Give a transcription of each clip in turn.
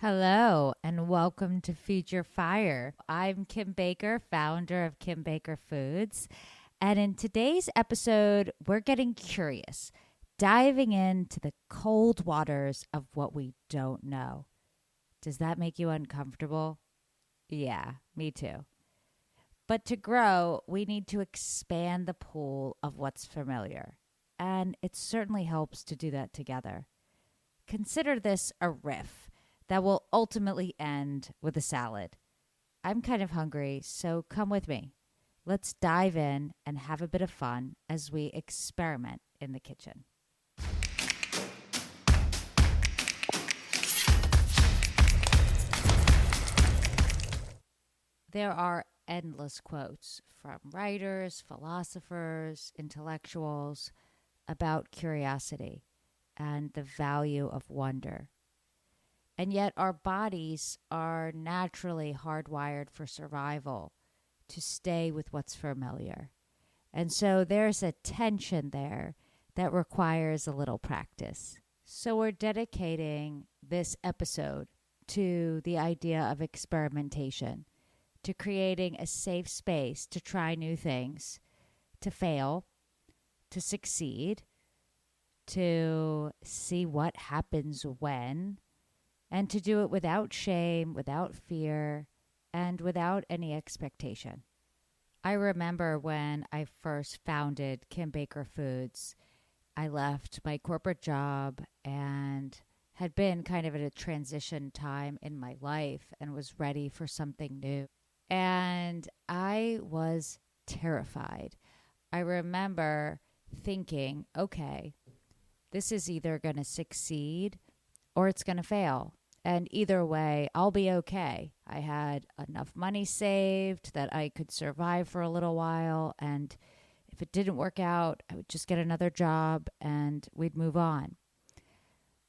Hello, and welcome to Feed Your Fire. I'm Kim Baker, founder of Kim Baker Foods. And in today's episode, we're getting curious, diving into the cold waters of what we don't know. Does that make you uncomfortable? Yeah, me too. But to grow, we need to expand the pool of what's familiar. And it certainly helps to do that together. Consider this a riff that will ultimately end with a salad. I'm kind of hungry, so come with me. Let's dive in and have a bit of fun as we experiment in the kitchen. There are endless quotes from writers, philosophers, intellectuals about curiosity and the value of wonder. And yet, our bodies are naturally hardwired for survival to stay with what's familiar. And so there's a tension there that requires a little practice. So we're dedicating this episode to the idea of experimentation, to creating a safe space to try new things, to fail, to succeed, to see what happens when, and to do it without shame, without fear, and without any expectation. I remember when I first founded Kim Baker Foods, I left my corporate job and had been kind of at a transition time in my life and was ready for something new. And I was terrified. I remember thinking, okay, this is either going to succeed or it's going to fail. And either way, I'll be okay. I had enough money saved that I could survive for a little while. And if it didn't work out, I would just get another job and we'd move on.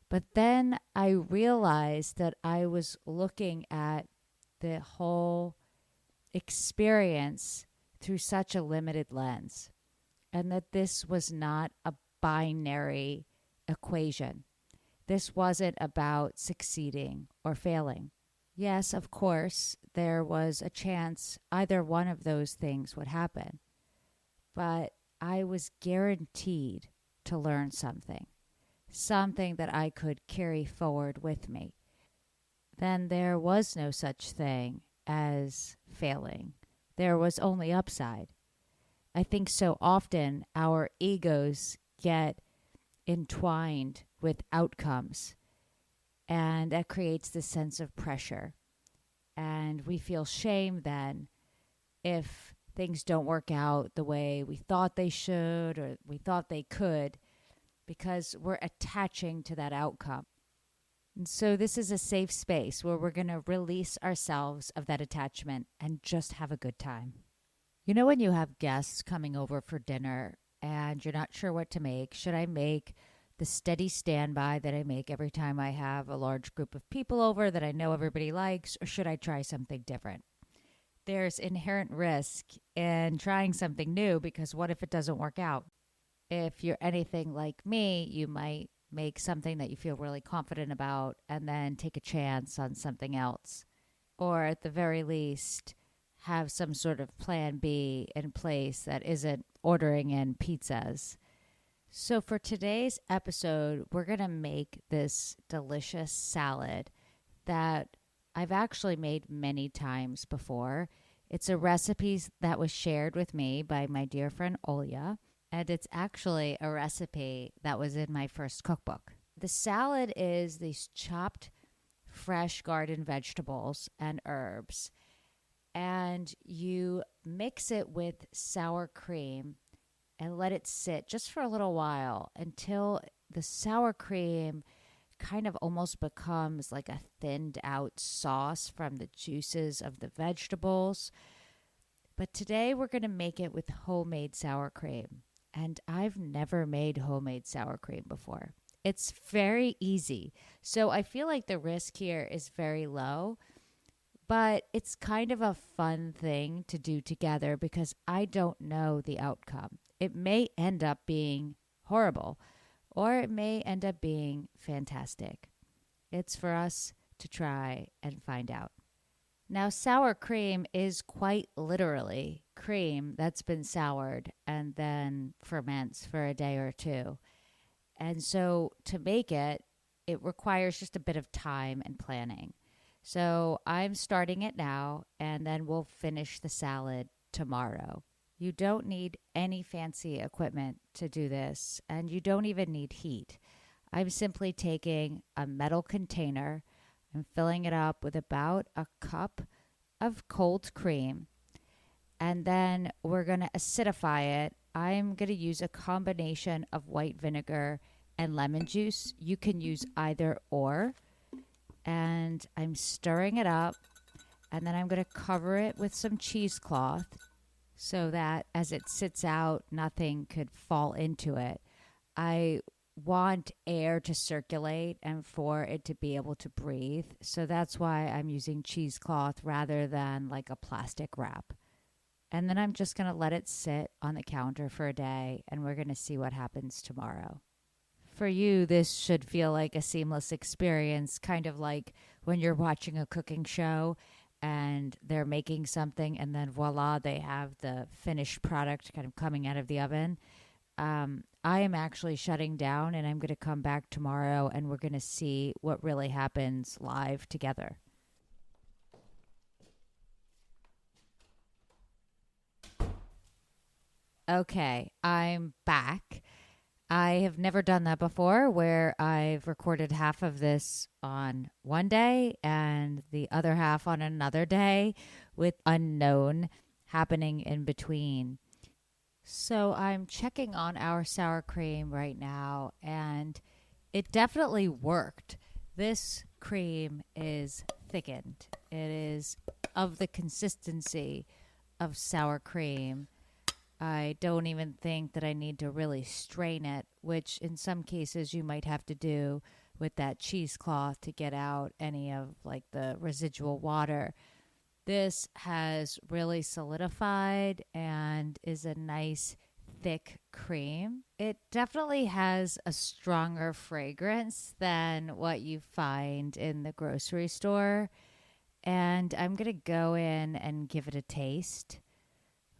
But then I realized that I was looking at the whole experience through such a limited lens, and that this was not a binary equation. This wasn't about succeeding or failing. Yes, of course, there was a chance either one of those things would happen, but I was guaranteed to learn something, something that I could carry forward with me. Then there was no such thing as failing. There was only upside. I think so often our egos get entwined with outcomes, and that creates this sense of pressure. And we feel shame then if things don't work out the way we thought they should or we thought they could, because we're attaching to that outcome. And so this is a safe space where we're going to release ourselves of that attachment and just have a good time. You know, when you have guests coming over for dinner and you're not sure what to make, should I make the steady standby that I make every time I have a large group of people over that I know everybody likes, or should I try something different? There's inherent risk in trying something new because what if it doesn't work out? If you're anything like me, you might make something that you feel really confident about and then take a chance on something else. Or at the very least, have some sort of plan B in place that isn't ordering in pizzas. So for today's episode, we're going to make this delicious salad that I've actually made many times before. It's a recipe that was shared with me by my dear friend Olya, and it's actually a recipe that was in my first cookbook. The salad is these chopped fresh garden vegetables and herbs, and you mix it with sour cream and let it sit just for a little while until the sour cream kind of almost becomes like a thinned out sauce from the juices of the vegetables. But today we're going to make it with homemade sour cream. And I've never made homemade sour cream before. It's very easy. So I feel like the risk here is very low. But it's kind of a fun thing to do together because I don't know the outcome. It may end up being horrible, or it may end up being fantastic. It's for us to try and find out. Now, sour cream is quite literally cream that's been soured and then ferments for a day or two. And so to make it, it requires just a bit of time and planning. So I'm starting it now, and then we'll finish the salad tomorrow. You don't need any fancy equipment to do this, and you don't even need heat. I'm simply taking a metal container and filling it up with about a cup of cold cream, and then we're going to acidify it. I'm going to use a combination of white vinegar and lemon juice. You can use either or. And I'm stirring it up, and then I'm going to cover it with some cheesecloth so that as it sits out, nothing could fall into it. I want air to circulate and for it to be able to breathe. So that's why I'm using cheesecloth rather than like a plastic wrap. And then I'm just going to let it sit on the counter for a day, and we're going to see what happens tomorrow. For you, this should feel like a seamless experience, kind of like when you're watching a cooking show and they're making something and then voila, they have the finished product kind of coming out of the oven. I am actually shutting down, and I'm going to come back tomorrow and we're going to see what really happens live together. Okay, I'm back. I have never done that before where I've recorded half of this on one day and the other half on another day with unknown happening in between. So I'm checking on our sour cream right now, and it definitely worked. This cream is thickened. It is of the consistency of sour cream. I don't even think that I need to really strain it, which in some cases you might have to do with that cheesecloth to get out any of like the residual water. This has really solidified and is a nice thick cream. It definitely has a stronger fragrance than what you find in the grocery store. And I'm going to go in and give it a taste.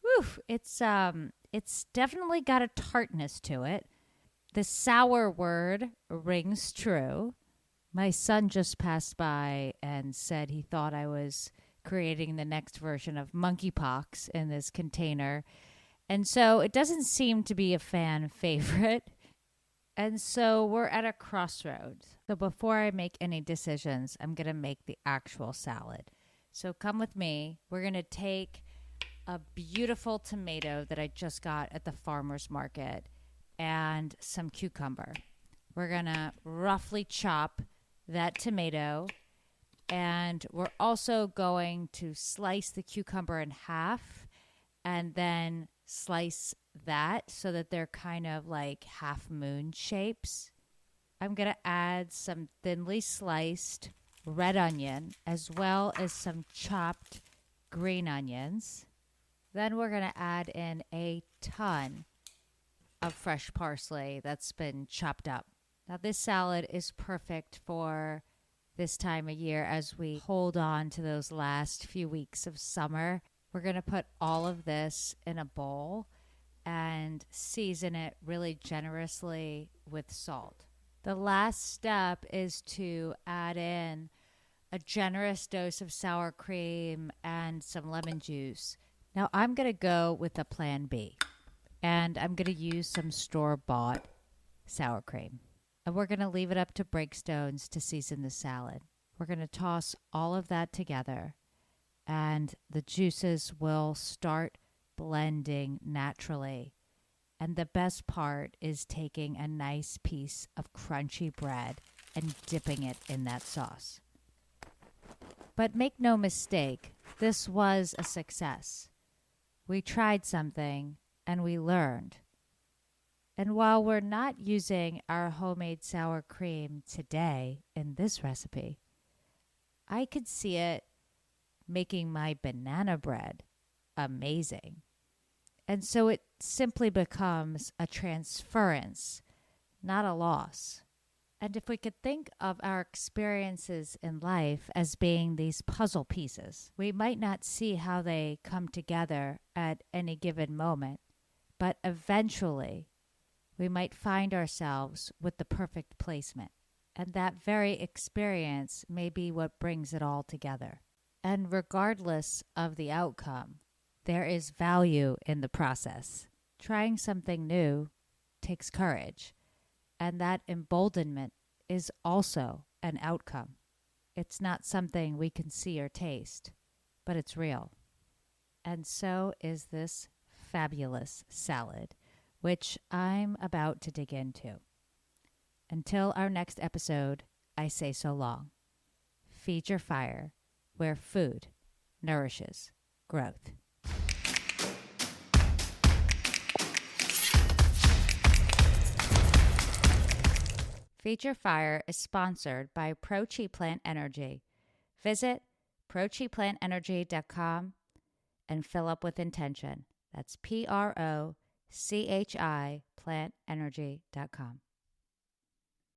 Whew, it's definitely got a tartness to it. The sour word rings true. My son just passed by and said he thought I was creating the next version of monkeypox in this container. And so it doesn't seem to be a fan favorite. And so we're at a crossroads. So before I make any decisions, I'm going to make the actual salad. So come with me. We're going to take a beautiful tomato that I just got at the farmer's market and some cucumber. We're going to roughly chop that tomato, and we're also going to slice the cucumber in half and then slice that so that they're kind of like half moon shapes. I'm going to add some thinly sliced red onion as well as some chopped green onions. Then we're going to add in a ton of fresh parsley that's been chopped up. Now, this salad is perfect for this time of year as we hold on to those last few weeks of summer. We're going to put all of this in a bowl and season it really generously with salt. The last step is to add in a generous dose of sour cream and some lemon juice. Now, I'm going to go with a plan B, and I'm going to use some store-bought sour cream. And we're going to leave it up to breakstones to season the salad. We're going to toss all of that together, and the juices will start blending naturally. And the best part is taking a nice piece of crunchy bread and dipping it in that sauce. But make no mistake, this was a success. We tried something and we learned. And while we're not using our homemade sour cream today in this recipe, I could see it making my banana bread amazing. And so it simply becomes a transference, not a loss. And if we could think of our experiences in life as being these puzzle pieces, we might not see how they come together at any given moment, but eventually we might find ourselves with the perfect placement. And that very experience may be what brings it all together. And regardless of the outcome, there is value in the process. Trying something new takes courage. And that emboldenment is also an outcome. It's not something we can see or taste, but it's real. And so is this fabulous salad, which I'm about to dig into. Until our next episode, I say so long. Feed your fire, where food nourishes growth. Feed Your Fire is sponsored by Pro-Chi Plant Energy. Visit prochiplantenergy.com and fill up with intention. That's PROCHI plantenergy.com.